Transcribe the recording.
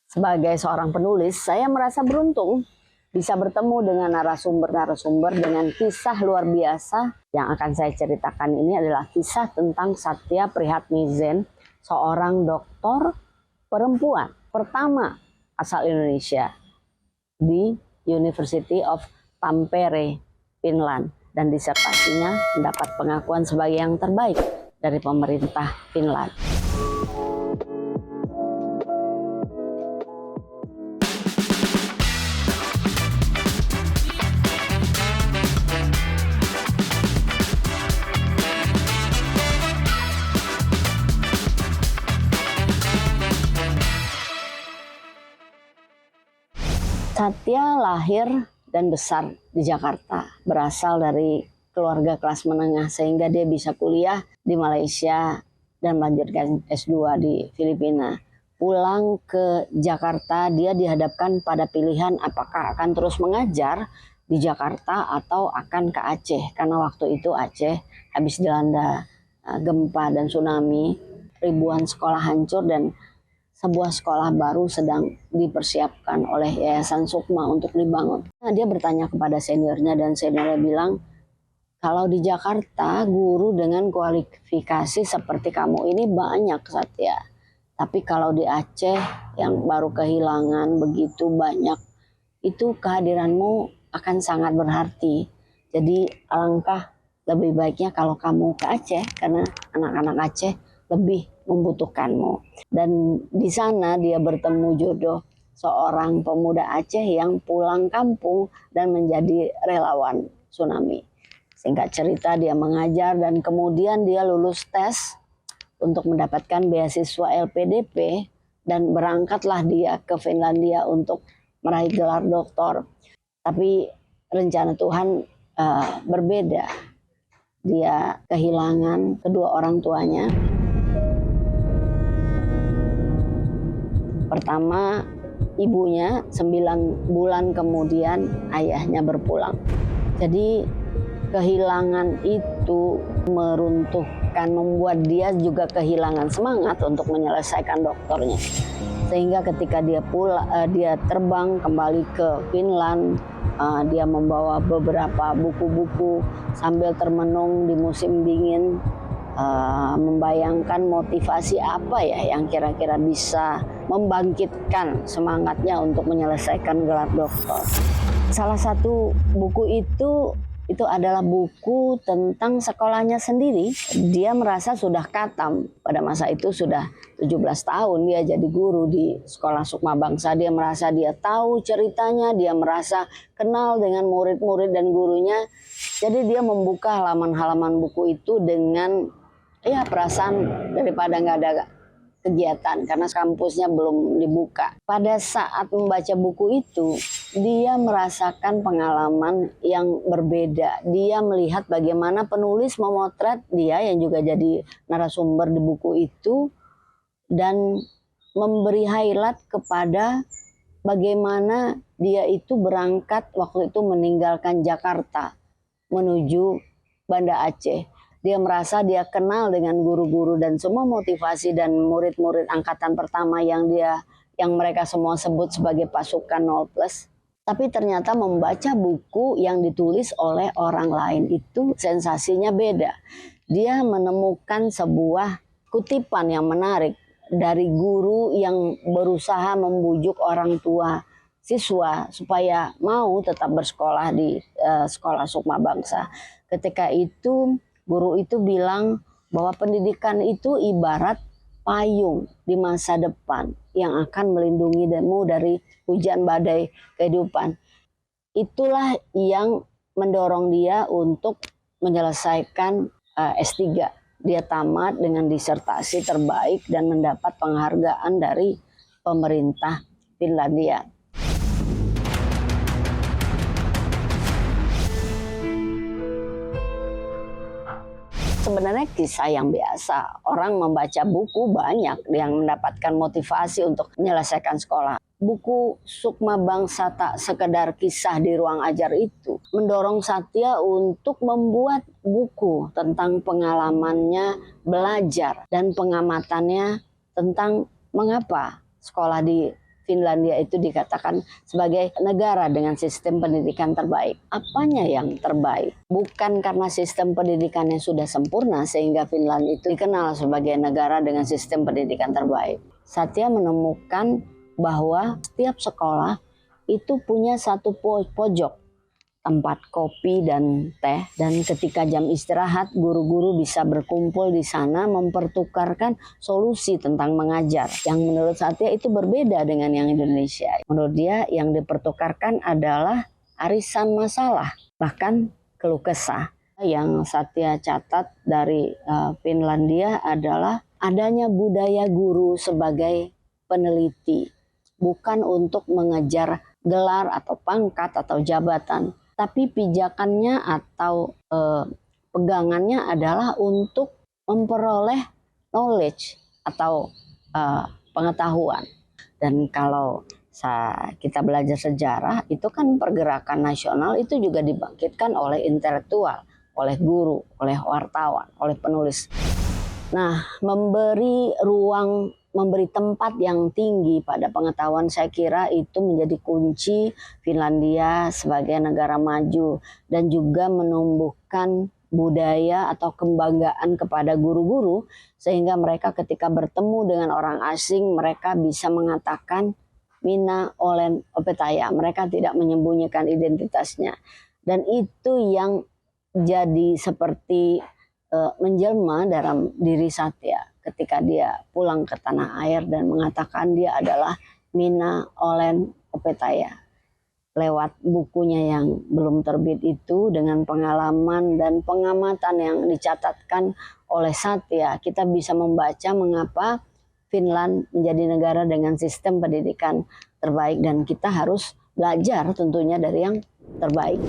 Sebagai seorang penulis, saya merasa beruntung bisa bertemu dengan narasumber-narasumber dengan kisah luar biasa. Yang akan saya ceritakan ini adalah kisah tentang Satya Prihatmisen, seorang dokter perempuan pertama asal Indonesia di University of Tampere, Finland, dan disertasinya mendapat pengakuan sebagai yang terbaik dari pemerintah Finland. Satya lahir dan besar di Jakarta, berasal dari keluarga kelas menengah sehingga dia bisa kuliah di Malaysia dan melanjutkan S2 di Filipina. Pulang ke Jakarta, dia dihadapkan pada pilihan apakah akan terus mengajar di Jakarta atau akan ke Aceh, karena waktu itu Aceh habis dilanda gempa dan tsunami, ribuan sekolah hancur dan sebuah sekolah baru sedang dipersiapkan oleh Yayasan Sukma untuk dibangun. Nah, dia bertanya kepada seniornya dan seniornya bilang, kalau di Jakarta guru dengan kualifikasi seperti kamu ini banyak, Satya. Tapi kalau di Aceh yang baru kehilangan begitu banyak, itu kehadiranmu akan sangat berarti. Jadi alangkah lebih baiknya kalau kamu ke Aceh, karena anak-anak Aceh lebih membutuhkanmu. Dan di sana dia bertemu jodoh, seorang pemuda Aceh yang pulang kampung dan menjadi relawan tsunami. Singkat cerita, dia mengajar dan kemudian dia lulus tes untuk mendapatkan beasiswa LPDP dan berangkatlah dia ke Finlandia untuk meraih gelar doktor. Tapi rencana Tuhan berbeda. Dia kehilangan kedua orang tuanya. Pertama, ibunya, 9 bulan kemudian ayahnya berpulang. Jadi kehilangan itu meruntuhkan, membuat dia juga kehilangan semangat untuk menyelesaikan doktornya. Sehingga ketika dia terbang kembali ke Finland, dia membawa beberapa buku-buku sambil termenung di musim dingin, membayangkan motivasi apa ya yang kira-kira bisa membangkitkan semangatnya untuk menyelesaikan gelar doktor. Salah satu buku itu adalah buku tentang sekolahnya sendiri. Dia merasa sudah khatam, pada masa itu sudah 17 tahun dia jadi guru di sekolah Sukma Bangsa. Dia merasa dia tahu ceritanya, dia merasa kenal dengan murid-murid dan gurunya. Jadi dia membuka halaman-halaman buku itu dengan perasaan daripada nggak ada kegiatan karena kampusnya belum dibuka. Pada saat membaca buku itu, dia merasakan pengalaman yang berbeda. Dia melihat bagaimana penulis memotret dia yang juga jadi narasumber di buku itu dan memberi highlight kepada bagaimana dia itu berangkat waktu itu meninggalkan Jakarta menuju Banda Aceh. Dia merasa dia kenal dengan guru-guru dan semua motivasi dan murid-murid angkatan pertama yang mereka semua sebut sebagai pasukan 0+. Tapi ternyata membaca buku yang ditulis oleh orang lain itu sensasinya beda. Dia menemukan sebuah kutipan yang menarik dari guru yang berusaha membujuk orang tua siswa supaya mau tetap bersekolah di sekolah Sukma Bangsa. Ketika itu guru itu bilang bahwa pendidikan itu ibarat payung di masa depan yang akan melindungi kamu dari hujan badai kehidupan. Itulah yang mendorong dia untuk menyelesaikan S3. Dia tamat dengan disertasi terbaik dan mendapat penghargaan dari pemerintah Finlandia. Sebenarnya kisah yang biasa. Orang membaca buku banyak yang mendapatkan motivasi untuk menyelesaikan sekolah. Buku Sukma Bangsa tak sekedar kisah di ruang ajar itu mendorong Satya untuk membuat buku tentang pengalamannya belajar dan pengamatannya tentang mengapa sekolah di Finlandia itu dikatakan sebagai negara dengan sistem pendidikan terbaik. Apanya yang terbaik? Bukan karena sistem pendidikannya sudah sempurna sehingga Finlandia itu dikenal sebagai negara dengan sistem pendidikan terbaik. Satya menemukan bahwa setiap sekolah itu punya satu pojok tempat kopi dan teh, dan ketika jam istirahat guru-guru bisa berkumpul di sana mempertukarkan solusi tentang mengajar yang menurut Satya itu berbeda dengan yang Indonesia. Menurut dia yang dipertukarkan adalah arisan masalah, bahkan keluh kesah. Yang Satya catat dari Finlandia adalah adanya budaya guru sebagai peneliti, bukan untuk mengejar gelar atau pangkat atau jabatan, tapi pijakannya atau pegangannya adalah untuk memperoleh knowledge atau pengetahuan. Dan kalau kita belajar sejarah, itu kan pergerakan nasional itu juga dibangkitkan oleh intelektual, oleh guru, oleh wartawan, oleh penulis. Nah, memberi ruang, memberi tempat yang tinggi pada pengetahuan, saya kira itu menjadi kunci Finlandia sebagai negara maju, dan juga menumbuhkan budaya atau kebanggaan kepada guru-guru sehingga mereka ketika bertemu dengan orang asing mereka bisa mengatakan Minä olen opettaja, mereka tidak menyembunyikan identitasnya, dan itu yang jadi seperti menjelma dalam diri Satya ketika dia pulang ke tanah air dan mengatakan dia adalah Minä olen opettaja. Lewat bukunya yang belum terbit itu, dengan pengalaman dan pengamatan yang dicatatkan oleh Satya, kita bisa membaca mengapa Finland menjadi negara dengan sistem pendidikan terbaik, dan kita harus belajar tentunya dari yang terbaik.